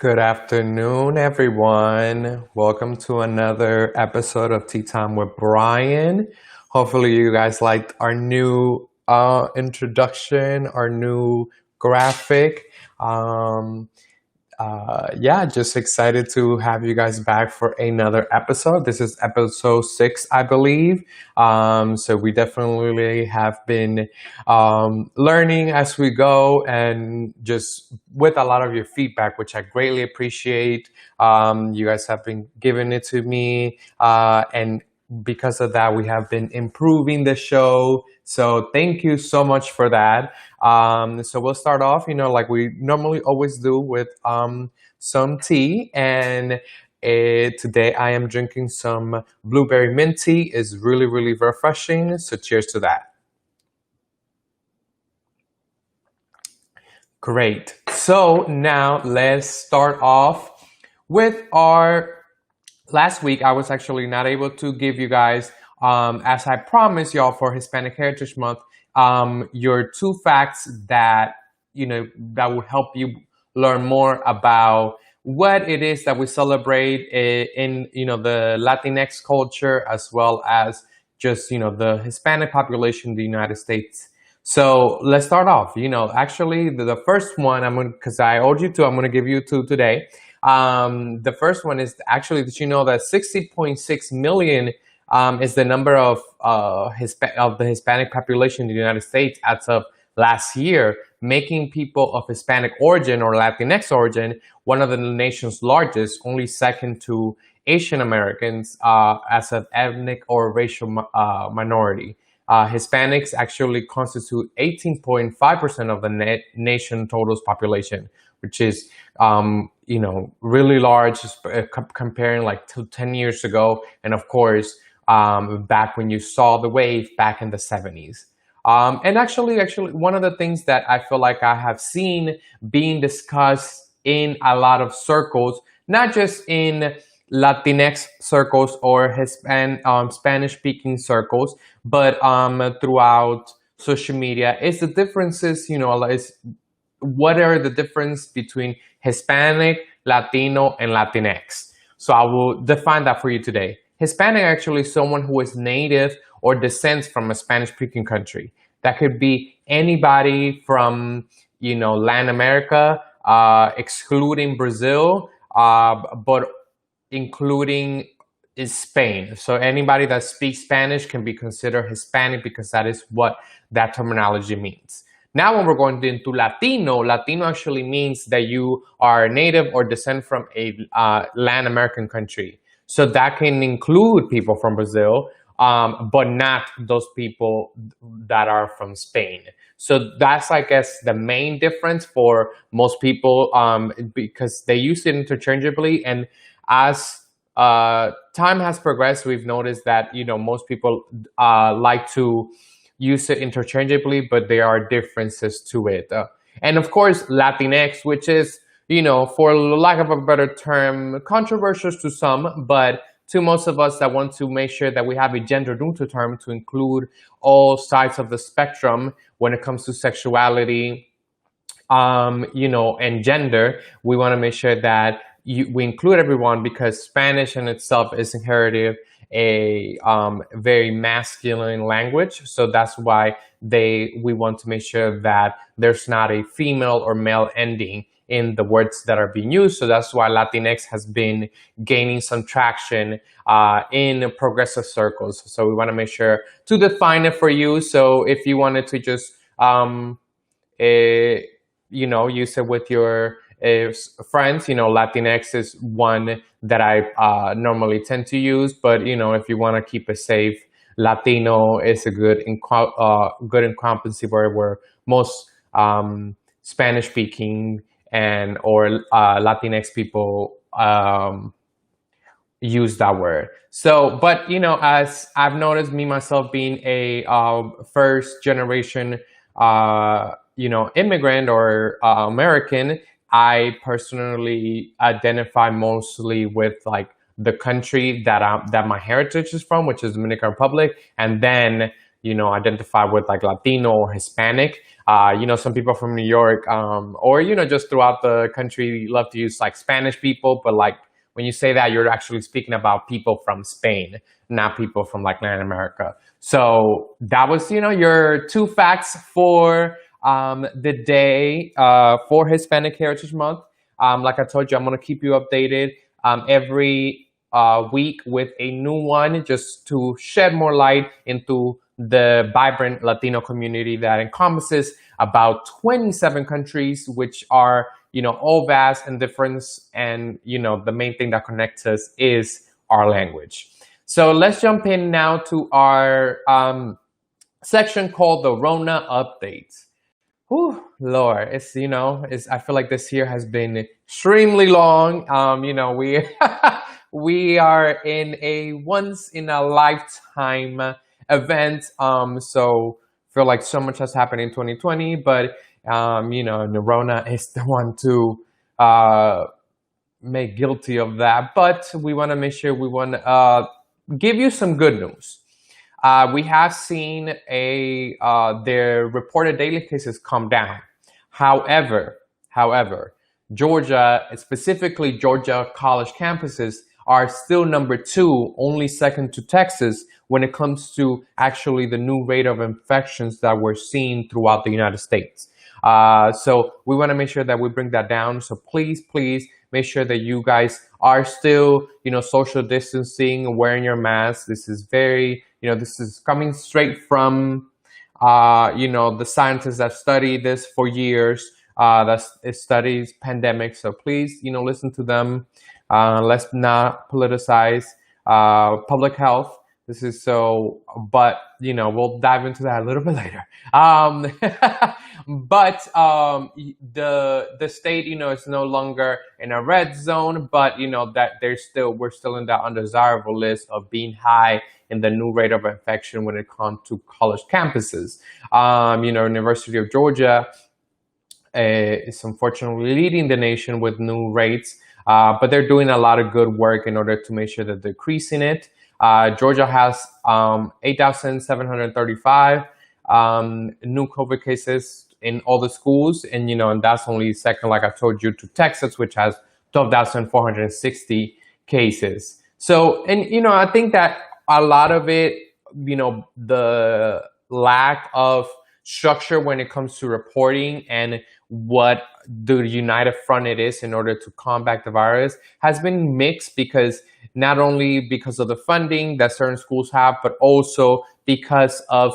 Good afternoon, everyone. Welcome to another episode of Tea Time with Brian. Hopefully, you guys liked our new introduction, our new graphic. Um, yeah, just excited to have you guys back for another episode. This is episode 6, I believe. So we definitely have been learning as we go and just with a lot of your feedback, which I greatly appreciate. You guys have been giving it to me, and because of that, we have been improving the show. So thank you so much for that. So we'll start off, like we normally always do with some tea. And today I am drinking some blueberry mint tea. It's really, really refreshing. So cheers to that. Great. So now let's start off with our last week. I was actually not able to give you guys, as I promised y'all for Hispanic Heritage Month, your 2 facts that that will help you learn more about what it is that we celebrate in the Latinx culture, as well as just the Hispanic population in the United States. So let's start off. Actually, the first one because I owed you 2, I'm gonna give you 2 today. The first one is actually, did you know that 60.6 million is the number of the Hispanic population in the United States as of last year, making people of Hispanic origin or Latinx origin one of the nation's largest, only second to Asian Americans as an ethnic or racial minority. Hispanics actually constitute 18.5% of the nation total population, which is really large, comparing like to 10 years ago, and of course back when you saw the wave back in the 70s. And actually one of the things that I feel like I have seen being discussed in a lot of circles, not just in Latinx circles or Spanish-speaking circles, but throughout social media, is the differences. What are the difference between Hispanic, Latino, and Latinx? So I will define that for you today. Hispanic actually is someone who is native or descends from a Spanish-speaking country. That could be anybody from Latin America, excluding Brazil, but including is Spain. So anybody that speaks Spanish can be considered Hispanic, because that is what that terminology means. Now, when we're going into Latino actually means that you are native or descend from a Latin American country. So that can include people from Brazil, but not those people that are from Spain. So that's, I guess, the main difference for most people, because they use it interchangeably. And as time has progressed, we've noticed that most people like to use it interchangeably, but there are differences to it. And of course, Latinx, which is, for lack of a better term, controversial to some, but to most of us that want to make sure that we have a gender neutral term to include all sides of the spectrum when it comes to sexuality, and gender. We want to make sure that we include everyone, because Spanish in itself is inherited a very masculine language. So that's why we want to make sure that there's not a female or male ending in the words that are being used. So that's why Latinx has been gaining some traction in progressive circles. So we want to make sure to define it for you. So if you wanted to just use it with your friends, Latinx is one that I normally tend to use. But if you want to keep it safe, Latino is a good encompassing word, where most Spanish speaking and or Latinx people use that word. So, but as I've noticed, me myself being a first generation immigrant or American, I personally identify mostly with like the country that my heritage is from, which is Dominican Republic, and then identify with like Latino or Hispanic. Some people from New York, or just throughout the country love to use like Spanish people, but like when you say that, you're actually speaking about people from Spain, not people from like Latin America. So that was, your two facts for the day for Hispanic Heritage Month. Like I told you, I'm going to keep you updated every week with a new one, just to shed more light into the vibrant Latino community that encompasses about 27 countries, which are, all vast and different. And, the main thing that connects us is our language. So let's jump in now to our section called the Rona Updates. Whew, Lord, I feel like this year has been extremely long. We we are in a once in a lifetime event. So feel like so much has happened in 2020, but Rona is the one to make guilty of that. But we want to make sure we want to give you some good news. We have seen their reported daily cases come down. However, Georgia, specifically Georgia college campuses, are still number 2, only second to Texas when it comes to actually the new rate of infections that we're seeing throughout the United States. So we want to make sure that we bring that down. So please make sure that you guys are still, social distancing, wearing your mask. This is this is coming straight from, the scientists that study this for years, that studies pandemics. So please, listen to them. Let's not politicize public health. This is but we'll dive into that a little bit later. But the state, is no longer in a red zone, but that we're still in that undesirable list of being high in the new rate of infection when it comes to college campuses. University of Georgia is unfortunately leading the nation with new rates, but they're doing a lot of good work in order to make sure that they're decreasing it. Georgia has 8,735 new COVID cases in all the schools, and that's only second, like I told you, to Texas, which has 12,460 cases. So, and I think that a lot of it, the lack of structure when it comes to reporting and what the united front it is in order to combat the virus has been mixed, because not only because of the funding that certain schools have, but also because of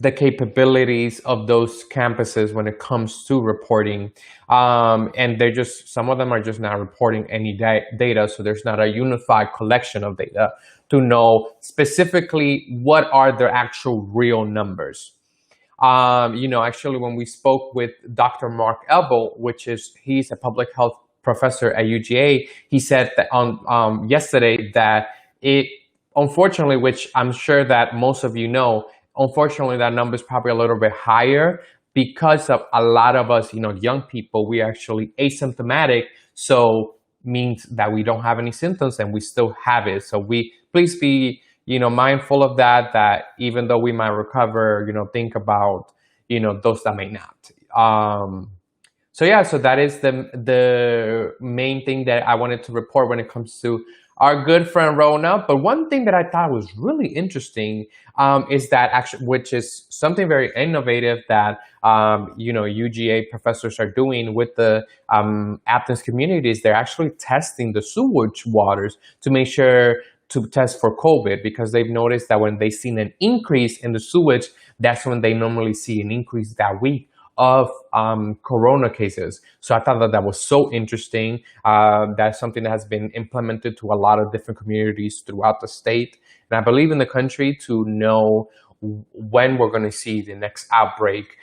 the capabilities of those campuses when it comes to reporting. And some of them are just not reporting any data. So there's not a unified collection of data to know specifically what are their actual real numbers. Actually, when we spoke with Dr. Mark Ebel, he's a public health professor at UGA, he said that on yesterday that unfortunately, which I'm sure that most of you know, unfortunately, that number is probably a little bit higher because of a lot of us, young people, we actually asymptomatic. So means that we don't have any symptoms and we still have it. So please be, mindful of that even though we might recover, think about, those that may not. So that is the main thing that I wanted to report when it comes to our good friend Rona. But one thing that I thought was really interesting is that which is something very innovative that UGA professors are doing with the Athens communities. They're actually testing the sewage waters to make sure to test for COVID, because they've noticed that when they've seen an increase in the sewage, that's when they normally see an increase that week of corona cases. So I thought that was so interesting. That's something that has been implemented to a lot of different communities throughout the state, and I believe in the country, to know when we're going to see the next outbreak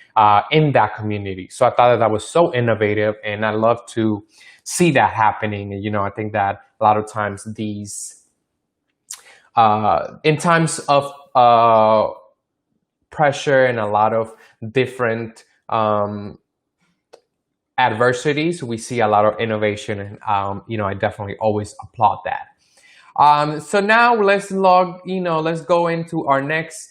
in that community. So I thought that was so innovative, and I love to see that happening. And I think that a lot of times these in times of pressure and a lot of different adversities, we see a lot of innovation, and I definitely always applaud that. So now let's go into our next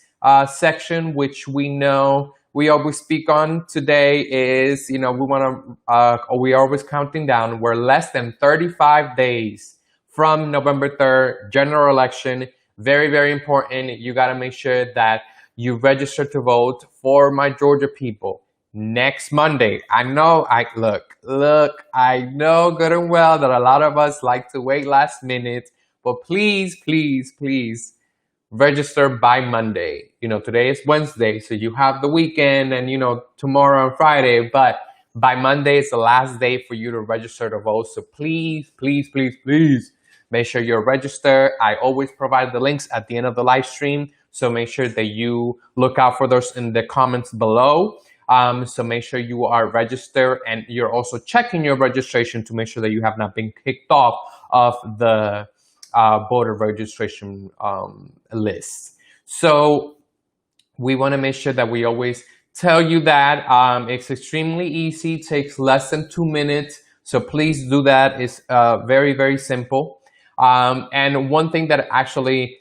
section, which we know we always speak on today, is, we want to, we are always counting down. We're less than 35 days from November 3rd, general election. Very, very important. You got to make sure that you register to vote for my Georgia people next Monday. I know, I know good and well that a lot of us like to wait last minute, but please, please, please register by Monday. Today is Wednesday, so you have the weekend and, tomorrow and Friday, but by Monday is the last day for you to register to vote. So please, please, please, please make sure you're registered. I always provide the links at the end of the live stream, so make sure that you look out for those in the comments below. So make sure you are registered, and you're also checking your registration to make sure that you have not been kicked off of the voter registration list. So we want to make sure that we always tell you that it's extremely easy, takes less than 2 minutes. So please do that. It's very, very simple. And one thing that actually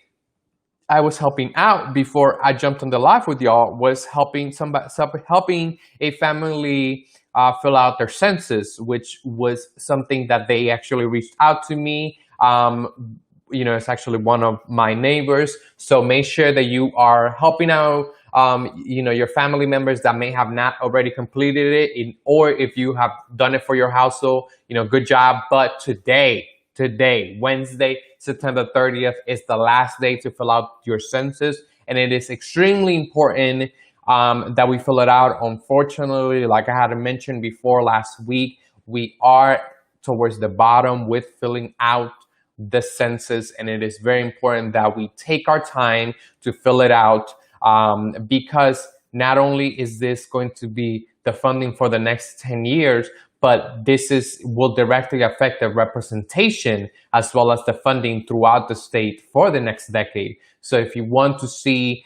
I was helping out before I jumped on the live with y'all was helping a family fill out their census, which was something that they actually reached out to me. It's actually one of my neighbors. So make sure that you are helping out, your family members that may have not already completed it, or if you have done it for your household, good job. But today, Wednesday, September 30th, is the last day to fill out your census. And it is extremely important that we fill it out. Unfortunately, like I had mentioned before last week, we are towards the bottom with filling out the census. And it is very important that we take our time to fill it out, because not only is this going to be the funding for the next 10 years, but this will directly affect the representation as well as the funding throughout the state for the next decade. So if you want to see,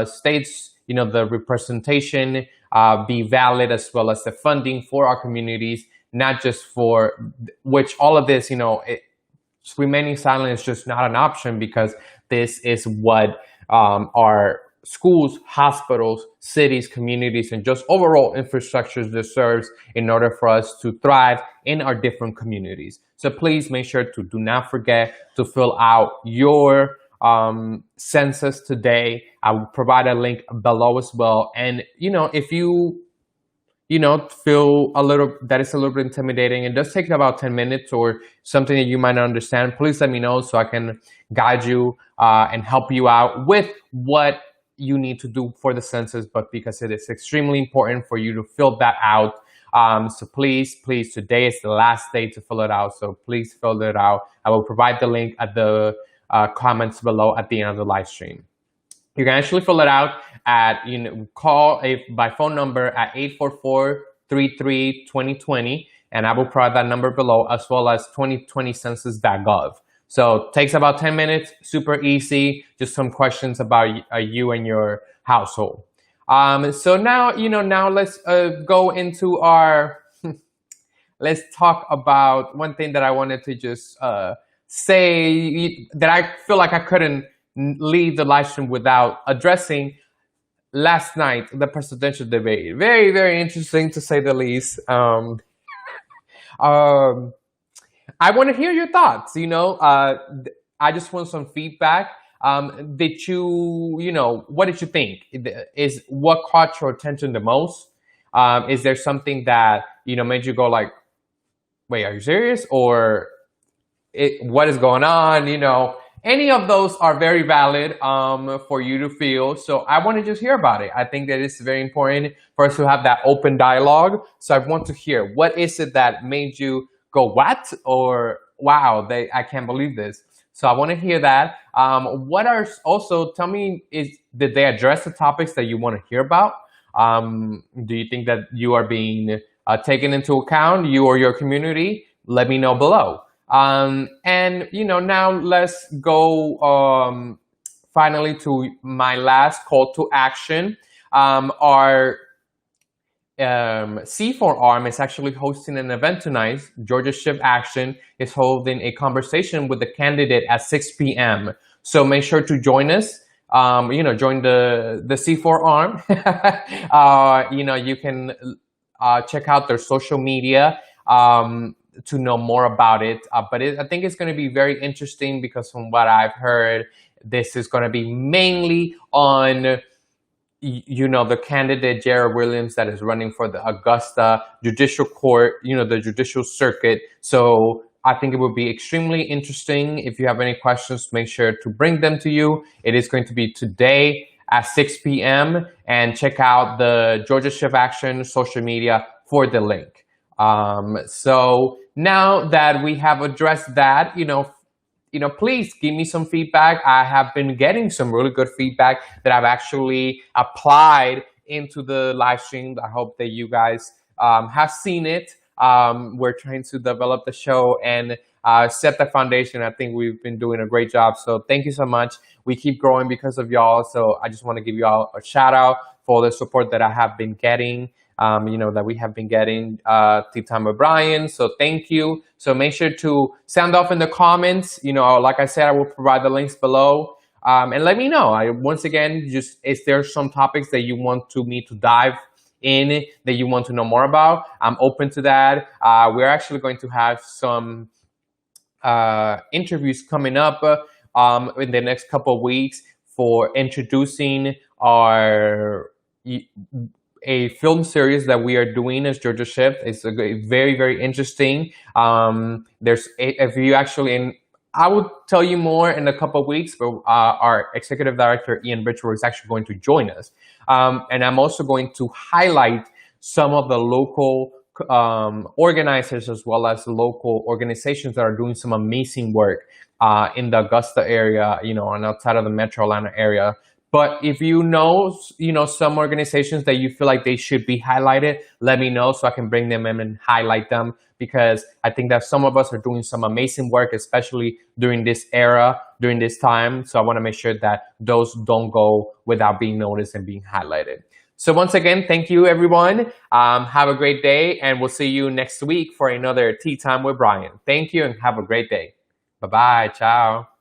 states, the representation be valid, as well as the funding for our communities, not just for which all of this, remaining silent is just not an option, because this is what our schools, hospitals, cities, communities, and just overall infrastructures deserves in order for us to thrive in our different communities. So please make sure to do not forget to fill out your census today. I will provide a link below as well. And, if you feel that it's a little bit intimidating, it does take about 10 minutes or something that you might not understand, please let me know so I can guide you and help you out with what you need to do for the census, but because it is extremely important for you to fill that out. So please, today is the last day to fill it out. So please fill it out. I will provide the link at the comments below at the end of the live stream. You can actually fill it out at, call by phone number at 844-33-2020, and I will provide that number below, as well as 2020census.gov. So it takes about 10 minutes, super easy, just some questions about you and your household. So now, now let's go into our, let's talk about one thing that I wanted to just say that I feel like I couldn't leave the live stream without addressing. Last night, the presidential debate, very, very interesting to say the least. I want to hear your thoughts. I just want some feedback. What did you think? What caught your attention the most? Is there something that, made you go like, wait, are you serious? Or what is going on? Any of those are very valid for you to feel. So I want to just hear about it. I think that it's very important for us to have that open dialogue. So I want to hear, what is it that made you go, what? Or wow, I can't believe this. So I want to hear that. Tell me, did they address the topics that you want to hear about? Do you think that you are being taken into account, you or your community? Let me know below. And now let's go finally to my last call to action. Our C4 arm is actually hosting an event tonight. Georgia Shift Action is holding a conversation with the candidate at 6 p.m. So make sure to join us. join the C4 arm. You can check out their social media to know more about it. I think it's going to be very interesting because from what I've heard, this is going to be mainly on the candidate Jared Williams that is running for the Augusta Judicial Court, the judicial circuit. So I think it would be extremely interesting. If you have any questions, make sure to bring them to you. It is going to be today at 6 p.m. and check out the Georgia Shift Action social media for the link. So now that we have addressed that, please give me some feedback. I have been getting some really good feedback that I've actually applied into the live stream. I hope that you guys have seen it. We're trying to develop the show and set the foundation. I think we've been doing a great job. So thank you so much. We keep growing because of y'all. So I just want to give you all a shout out for the support that I have been getting. That we have been getting Tea Time with Brian. So thank you. So make sure to sound off in the comments. Like I said, I will provide the links below. And let me know. Once again, is there some topics that you want me to dive in that you want to know more about? I'm open to that. We're actually going to have some interviews coming up in the next couple of weeks for introducing a film series that we are doing as Georgia Shift. It's very, very interesting. I will tell you more in a couple of weeks, but our executive director, Ian Bridgeworth, is actually going to join us. And I'm also going to highlight some of the local organizers as well as local organizations that are doing some amazing work in the Augusta area, and outside of the Metro Atlanta area. But if you know some organizations that you feel like they should be highlighted, let me know so I can bring them in and highlight them, because I think that some of us are doing some amazing work, especially during this era, during this time. So I want to make sure that those don't go without being noticed and being highlighted. So once again, thank you, everyone. Have a great day, and we'll see you next week for another Tea Time with Brian. Thank you, and have a great day. Bye-bye. Ciao.